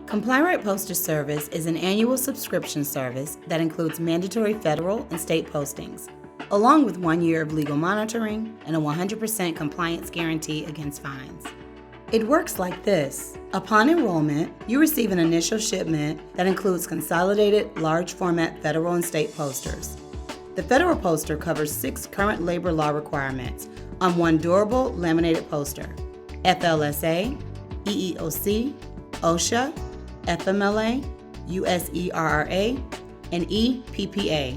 ComplyRight Postage Service is an annual subscription service that includes mandatory federal and state postings, along with 1 year of legal monitoring and a 100% compliance guarantee against fines. It works like this. Upon enrollment, you receive an initial shipment that includes consolidated large format federal and state posters. The federal poster covers 6 current labor law requirements on one durable laminated poster: FLSA, EEOC, OSHA, FMLA, USERRA, and EPPA,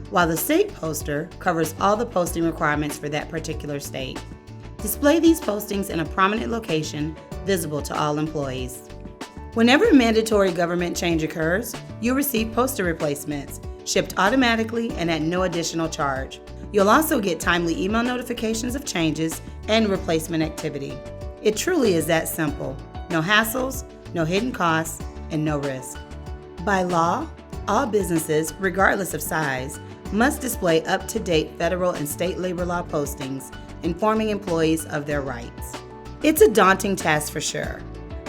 while the state poster covers all the posting requirements for that particular state. Display these postings in a prominent location visible to all employees. Whenever a mandatory government change occurs, you'll receive poster replacements, shipped automatically and at no additional charge. You'll also get timely email notifications of changes and replacement activity. It truly is that simple. No hassles, no hidden costs, and no risk. By law, all businesses, regardless of size, must display up-to-date federal and state labor law postings informing employees of their rights. It's a daunting task for sure,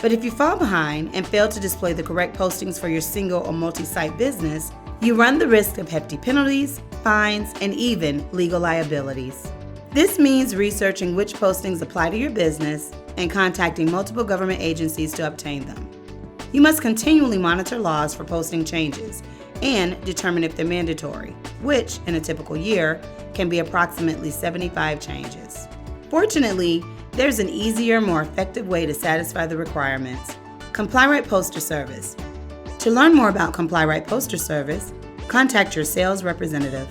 but if you fall behind and fail to display the correct postings for your single or multi-site business, you run the risk of hefty penalties, fines, and even legal liabilities. This means researching which postings apply to your business and contacting multiple government agencies to obtain them. You must continually monitor laws for posting changes and determine if they're mandatory, which, in a typical year, can be approximately 75 changes. Fortunately, there's an easier, more effective way to satisfy the requirements: ComplyRight Postage Service. To learn more about ComplyRight Postage Service, contact your sales representative.